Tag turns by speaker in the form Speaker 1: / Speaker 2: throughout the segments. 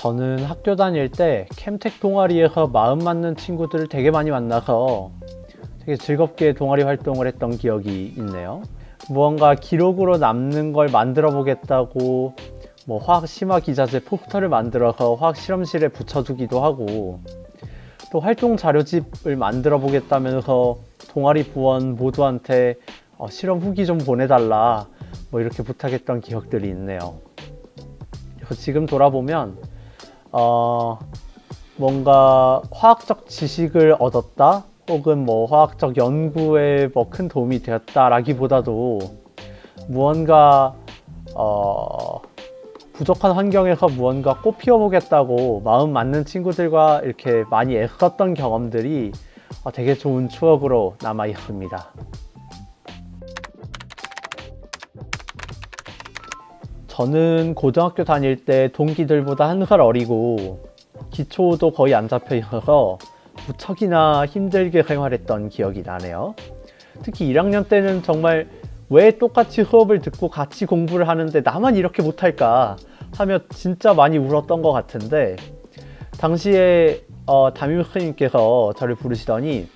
Speaker 1: 저는 학교 다닐 때 캠텍 동아리에서 마음 맞는 친구들을 되게 많이 만나서 되게 즐겁게 동아리 활동을 했던 기억이 있네요. 무언가 기록으로 남는 걸 만들어 보겠다고 화학 심화 기자재 포스터를 만들어서 화학 실험실에 붙여두기도 하고, 또 활동 자료집을 만들어 보겠다면서 동아리 부원 모두한테 실험 후기 좀 보내달라 이렇게 부탁했던 기억들이 있네요. 그래서 지금 돌아보면 뭔가 화학적 지식을 얻었다 혹은 화학적 연구에 큰 도움이 되었다 라기보다도 무언가 부족한 환경에서 무언가 꽃 피워보겠다고 마음 맞는 친구들과 이렇게 많이 애썼던 경험들이 되게 좋은 추억으로 남아 있습니다. 저는 고등학교 다닐 때 동기들보다 1살 어리고 기초도 거의 안 잡혀 있어서 무척이나 힘들게 생활했던 기억이 나네요. 특히 1학년 때는 정말 왜 똑같이 수업을 듣고 같이 공부를 하는데 나만 이렇게 못할까 하며 진짜 많이 울었던 것 같은데, 당시에 담임 선생님께서 저를 부르시더니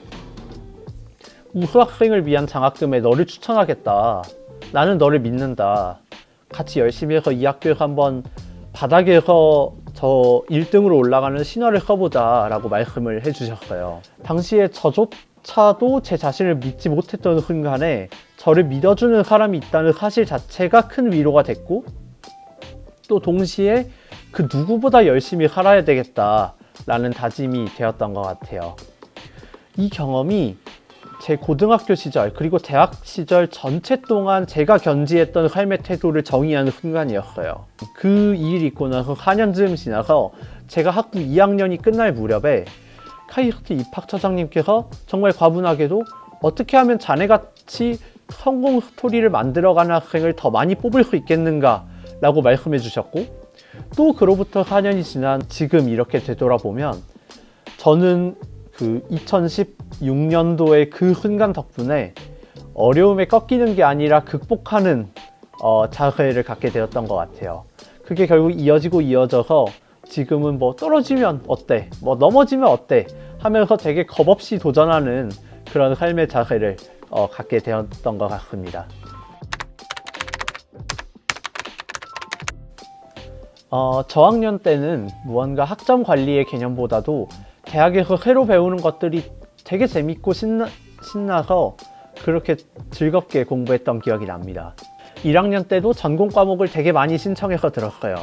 Speaker 1: 우수학생을 위한 장학금에 너를 추천하겠다. 나는 너를 믿는다. 같이 열심히 해서 이 학교에서 한번 바닥에서 저 1등으로 올라가는 신화를 써보자 라고 말씀을 해주셨어요. 당시에 저조차도 제 자신을 믿지 못했던 순간에 저를 믿어주는 사람이 있다는 사실 자체가 큰 위로가 됐고, 또 동시에 그 누구보다 열심히 살아야 되겠다 라는 다짐이 되었던 것 같아요. 이 경험이 제 고등학교 시절 그리고 대학 시절 전체 동안 제가 견지했던 삶의 태도를 정의하는 순간이었어요. 그 일이 있고 나서 4년쯤 지나서 제가 학부 2학년이 끝날 무렵에 카이스트 입학처장님께서 정말 과분하게도 어떻게 하면 자네같이 성공 스토리를 만들어가는 학생을 더 많이 뽑을 수 있겠는가 라고 말씀해 주셨고, 또 그로부터 4년이 지난 지금 이렇게 되돌아보면 저는 그 2016년도의 그 순간 덕분에 어려움에 꺾이는 게 아니라 극복하는 자세를 갖게 되었던 것 같아요. 그게 결국 이어져서 지금은 떨어지면 어때? 넘어지면 어때? 하면서 되게 겁없이 도전하는 그런 삶의 자세를 갖게 되었던 것 같습니다. 저학년 때는 무언가 학점 관리의 개념보다도 대학에서 새로 배우는 것들이 되게 재밌고 신나서 그렇게 즐겁게 공부했던 기억이 납니다. 1학년 때도 전공 과목을 되게 많이 신청해서 들었어요.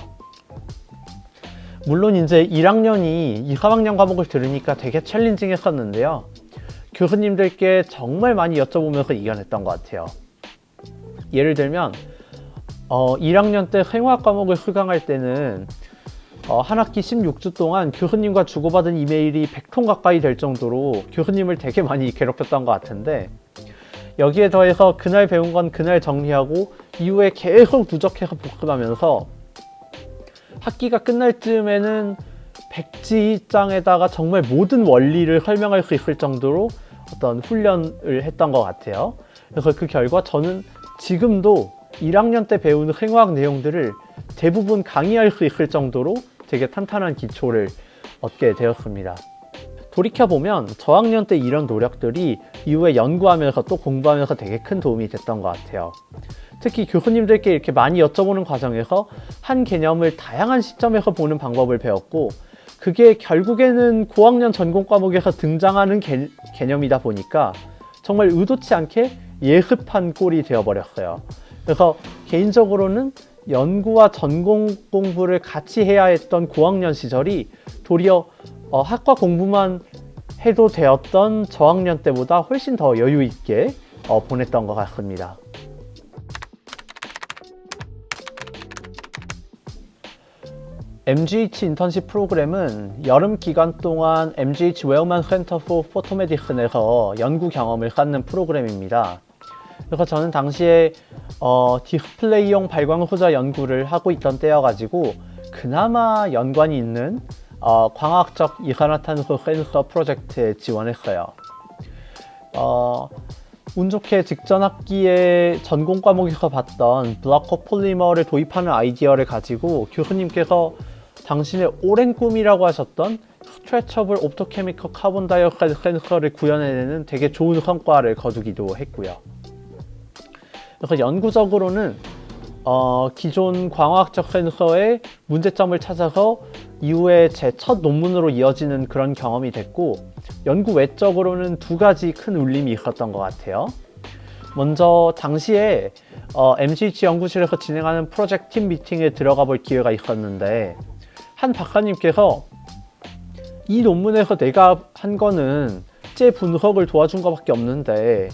Speaker 1: 물론 이제 1학년이 2, 3학년 과목을 들으니까 되게 챌린징했었는데요. 교수님들께 정말 많이 여쭤보면서 이겨냈던 것 같아요. 예를 들면 1학년 때 생화학 과목을 수강할 때는 한 학기 16주 동안 교수님과 주고받은 이메일이 100통 가까이 될 정도로 교수님을 되게 많이 괴롭혔던 것 같은데, 여기에 더해서 그날 배운 건 그날 정리하고 이후에 계속 누적해서 복습하면서 학기가 끝날 즈음에는 백지장에다가 정말 모든 원리를 설명할 수 있을 정도로 어떤 훈련을 했던 것 같아요. 그래서 그 결과 저는 지금도 1학년 때 배운 생화학 내용들을 대부분 강의할 수 있을 정도로 되게 탄탄한 기초를 얻게 되었습니다. 돌이켜보면 저학년 때 이런 노력들이 이후에 연구하면서 또 공부하면서 되게 큰 도움이 됐던 것 같아요. 특히 교수님들께 이렇게 많이 여쭤보는 과정에서 한 개념을 다양한 시점에서 보는 방법을 배웠고, 그게 결국에는 고학년 전공 과목에서 등장하는 개념이다 보니까 정말 의도치 않게 예습한 꼴이 되어버렸어요. 그래서 개인적으로는 연구와 전공 공부를 같이 해야 했던 고학년 시절이 도리어 학과 공부만 해도 되었던 저학년 때보다 훨씬 더 여유 있게 보냈던 것 같습니다. MGH 인턴십 프로그램은 여름 기간 동안 MGH 웨어만 센터 포 포토메디슨에서 연구 경험을 쌓는 프로그램입니다. 그래서 저는 당시에 디스플레이용 발광 소자 연구를 하고 있던 때여가지고 그나마 연관이 있는 광학적 이산화탄소 센서 프로젝트에 지원했어요. 운 좋게 직전 학기에 전공 과목에서 봤던 블라커 폴리머를 도입하는 아이디어를 가지고 교수님께서 당신의 오랜 꿈이라고 하셨던 스트레처블 옵토케미컬 카본 다이옥사이드 센서를 구현해내는 되게 좋은 성과를 거두기도 했고요. 그래서 연구적으로는 기존 광학적 센서의 문제점을 찾아서 이후에 제 첫 논문으로 이어지는 그런 경험이 됐고, 연구 외적으로는 두 가지 큰 울림이 있었던 것 같아요. 먼저 당시에 MCH 연구실에서 진행하는 프로젝트 팀 미팅에 들어가 볼 기회가 있었는데, 한 박사님께서 이 논문에서 내가 한 거는 제 분석을 도와준 것밖에 없는데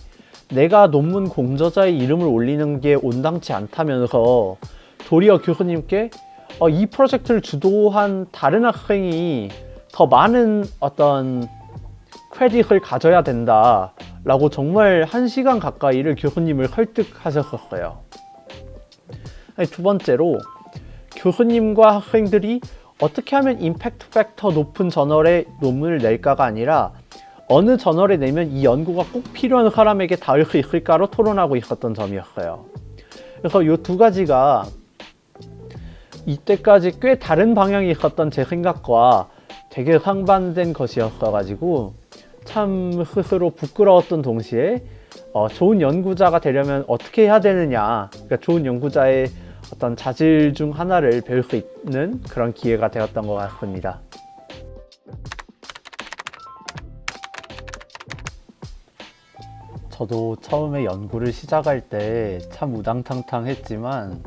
Speaker 1: 내가 논문 공저자의 이름을 올리는 게 온당치 않다면서 도리어 교수님께 이 프로젝트를 주도한 다른 학생이 더 많은 어떤 크레딧을 가져야 된다 라고 정말 1시간 가까이를 교수님을 설득하셨었어요. 두 번째로, 교수님과 학생들이 어떻게 하면 임팩트 팩터 높은 저널에 논문을 낼까가 아니라 어느 저널에 내면 이 연구가 꼭 필요한 사람에게 닿을 수 있을까로 토론하고 있었던 점이었어요. 그래서 이 두 가지가 이때까지 꽤 다른 방향이 있었던 제 생각과 되게 상반된 것이었어가지고 참 스스로 부끄러웠던 동시에 좋은 연구자가 되려면 어떻게 해야 되느냐, 그러니까 좋은 연구자의 어떤 자질 중 하나를 배울 수 있는 그런 기회가 되었던 것 같습니다. 저도 처음에 연구를 시작할 때 참 우당탕탕했지만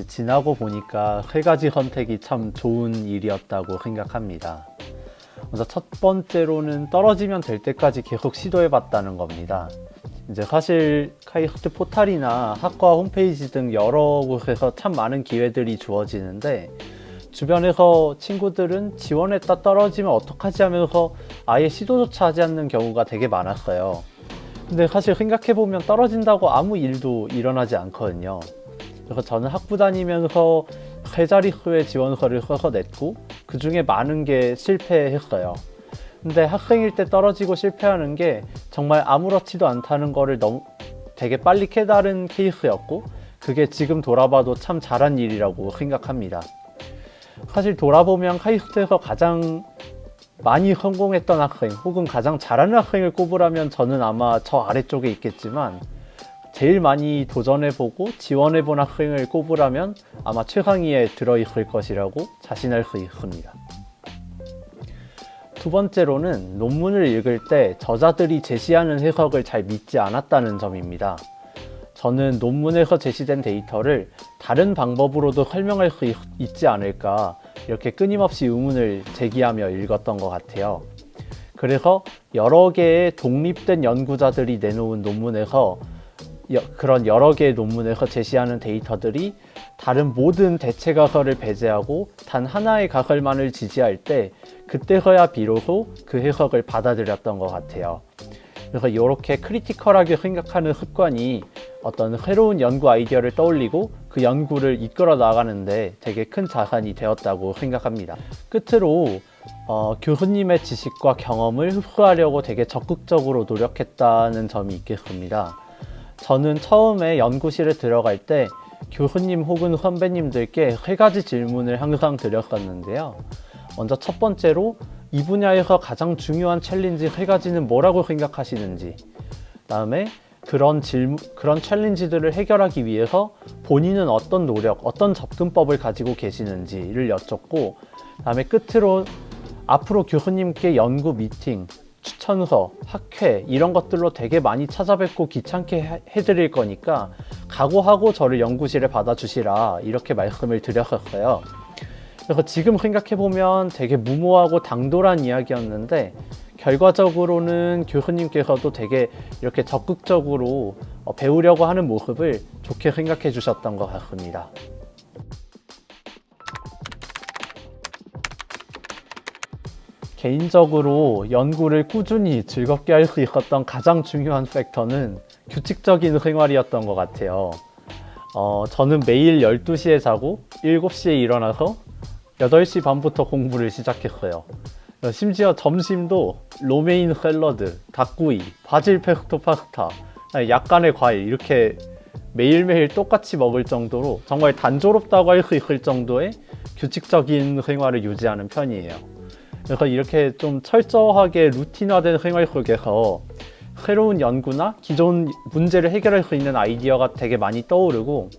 Speaker 1: 지나고 보니까 3가지 선택이 참 좋은 일이었다고 생각합니다. 먼저 첫 번째로는 떨어지면 될 때까지 계속 시도해봤다는 겁니다. 이제 사실 카이스트 포탈이나 학과 홈페이지 등 여러 곳에서 참 많은 기회들이 주어지는데, 주변에서 친구들은 지원했다 떨어지면 어떡하지 하면서 아예 시도조차 하지 않는 경우가 되게 많았어요. 근데 사실 생각해보면 떨어진다고 아무 일도 일어나지 않거든요. 그래서 저는 학부 다니면서 3자릿수의 지원서를 써서 냈고 그 중에 많은 게 실패했어요. 근데 학생일 때 떨어지고 실패하는 게 정말 아무렇지도 않다는 거를 되게 빨리 깨달은 케이스였고, 그게 지금 돌아봐도 참 잘한 일이라고 생각합니다. 사실 돌아보면 카이스트에서 가장 많이 성공했던 학생 혹은 가장 잘하는 학생을 꼽으라면 저는 아마 저 아래쪽에 있겠지만, 제일 많이 도전해보고 지원해본 학생을 꼽으라면 아마 최상위에 들어있을 것이라고 자신할 수 있습니다. 두 번째로는 논문을 읽을 때 저자들이 제시하는 해석을 잘 믿지 않았다는 점입니다. 저는 논문에서 제시된 데이터를 다른 방법으로도 설명할 수 있지 않을까, 이렇게 끊임없이 의문을 제기하며 읽었던 것 같아요. 그래서 여러 개의 독립된 연구자들이 내놓은 논문에서 그런 여러 개의 논문에서 제시하는 데이터들이 다른 모든 대체 가설을 배제하고 단 하나의 가설만을 지지할 때, 그때서야 비로소 그 해석을 받아들였던 것 같아요. 그래서 이렇게 크리티컬하게 생각하는 습관이 어떤 새로운 연구 아이디어를 떠올리고 그 연구를 이끌어 나가는데 되게 큰 자산이 되었다고 생각합니다. 끝으로 교수님의 지식과 경험을 흡수하려고 되게 적극적으로 노력했다는 점이 있겠습니다. 저는 처음에 연구실에 들어갈 때 교수님 혹은 선배님들께 3가지 질문을 항상 드렸었는데요. 먼저 첫 번째로 이 분야에서 가장 중요한 챌린지 3가지는 뭐라고 생각하시는지, 다음에 그런 챌린지들을 해결하기 위해서 본인은 어떤 노력, 어떤 접근법을 가지고 계시는지를 여쭙고, 다음에 끝으로 앞으로 교수님께 연구 미팅, 추천서, 학회 이런 것들로 되게 많이 찾아뵙고 귀찮게 해드릴 거니까 각오하고 저를 연구실에 받아주시라, 이렇게 말씀을 드렸었어요. 그래서 지금 생각해보면 되게 무모하고 당돌한 이야기였는데, 결과적으로는 교수님께서도 되게 이렇게 적극적으로 배우려고 하는 모습을 좋게 생각해 주셨던 것 같습니다. 개인적으로 연구를 꾸준히 즐겁게 할 수 있었던 가장 중요한 팩터는 규칙적인 생활이었던 것 같아요. 저는 매일 12시에 자고 7시에 일어나서 8시 반부터 공부를 시작했어요. 심지어 점심도 로메인 샐러드, 닭구이, 바질 페스토 파스타, 약간의 과일 이렇게 매일매일 똑같이 먹을 정도로 정말 단조롭다고 할 수 있을 정도의 규칙적인 생활을 유지하는 편이에요. 그래서 이렇게 좀 철저하게 루틴화된 생활 속에서 새로운 연구나 기존 문제를 해결할 수 있는 아이디어가 되게 많이 떠오르고,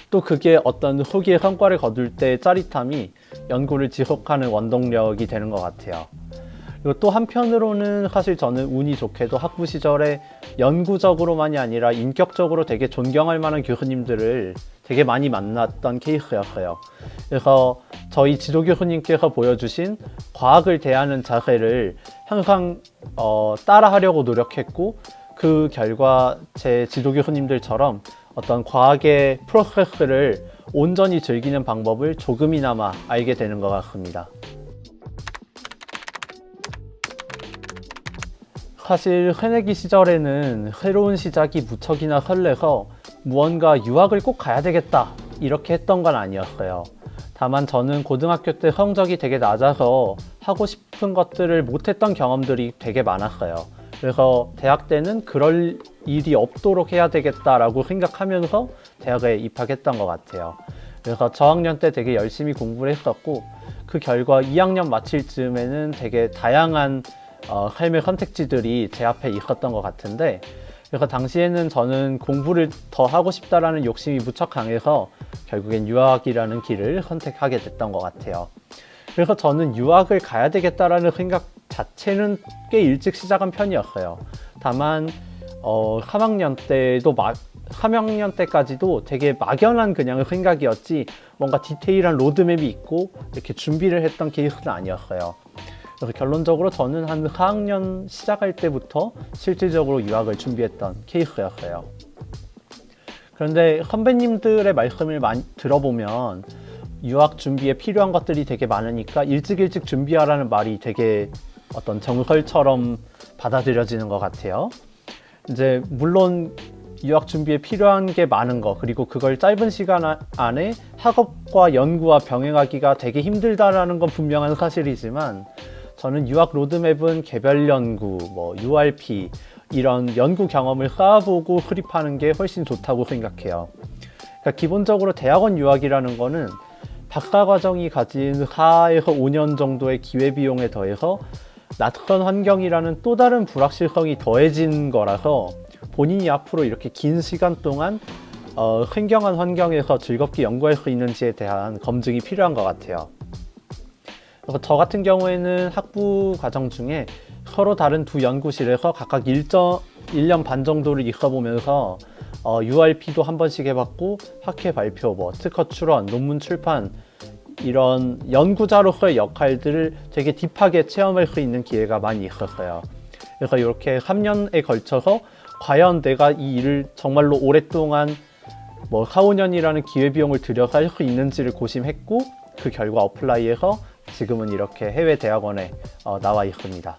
Speaker 1: 또 그게 어떤 후기의 성과를 거둘 때 짜릿함이 연구를 지속하는 원동력이 되는 것 같아요. 그리고 또 한편으로는 사실 저는 운이 좋게도 학부 시절에 연구적으로만이 아니라 인격적으로 되게 존경할 만한 교수님들을 되게 많이 만났던 케이스였어요. 그래서 저희 지도 교수님께서 보여주신 과학을 대하는 자세를 항상 따라하려고 노력했고, 그 결과 제 지도 교수님들처럼 어떤 과학의 프로세스를 온전히 즐기는 방법을 조금이나마 알게 되는 것 같습니다. 사실 새내기 시절에는 새로운 시작이 무척이나 설레서 무언가 유학을 꼭 가야 되겠다 이렇게 했던 건 아니었어요. 다만 저는 고등학교 때 성적이 되게 낮아서 하고 싶은 것들을 못했던 경험들이 되게 많았어요. 그래서 대학 때는 그럴 일이 없도록 해야 되겠다라고 생각하면서 대학에 입학했던 것 같아요. 그래서 저학년 때 되게 열심히 공부를 했었고, 그 결과 2학년 마칠 즈음에는 되게 다양한 삶의 선택지들이 제 앞에 있었던 것 같은데, 그래서 당시에는 저는 공부를 더 하고 싶다라는 욕심이 무척 강해서 결국엔 유학이라는 길을 선택하게 됐던 것 같아요. 그래서 저는 유학을 가야 되겠다라는 생각 자체는 꽤 일찍 시작한 편이었어요. 다만 3학년 때까지도 되게 막연한 그냥 생각이었지 뭔가 디테일한 로드맵이 있고 이렇게 준비를 했던 케이스는 아니었어요. 그래서 결론적으로 저는 한 4학년 시작할 때부터 실질적으로 유학을 준비했던 케이스였어요. 그런데 선배님들의 말씀을 많이 들어보면 유학 준비에 필요한 것들이 되게 많으니까 일찍 준비하라는 말이 되게 어떤 정설처럼 받아들여지는 것 같아요. 이제 물론 유학 준비에 필요한 게 많은 거, 그리고 그걸 짧은 시간 안에 학업과 연구와 병행하기가 되게 힘들다라는 건 분명한 사실이지만, 저는 유학 로드맵은 개별 연구, URP 이런 연구 경험을 쌓아보고 수립하는 게 훨씬 좋다고 생각해요. 그러니까 기본적으로 대학원 유학이라는 거는 박사과정이 가진 4에서 5년 정도의 기회비용에 더해서 낯선 환경이라는 또 다른 불확실성이 더해진 거라서 본인이 앞으로 이렇게 긴 시간 동안 생경한 환경에서 즐겁게 연구할 수 있는지에 대한 검증이 필요한 것 같아요. 그래서 저 같은 경우에는 학부 과정 중에 서로 다른 두 연구실에서 각각 1년 반 정도를 있어보면서 URP도 한 번씩 해봤고, 학회 발표, 특허 출원, 논문 출판 이런 연구자로서의 역할들을 되게 딥하게 체험할 수 있는 기회가 많이 있었어요. 그래서 이렇게 3년에 걸쳐서 과연 내가 이 일을 정말로 오랫동안 4, 5년이라는 기회비용을 들여서 할 수 있는지를 고심했고, 그 결과 어플라이해서 지금은 이렇게 해외 대학원에 나와 있습니다.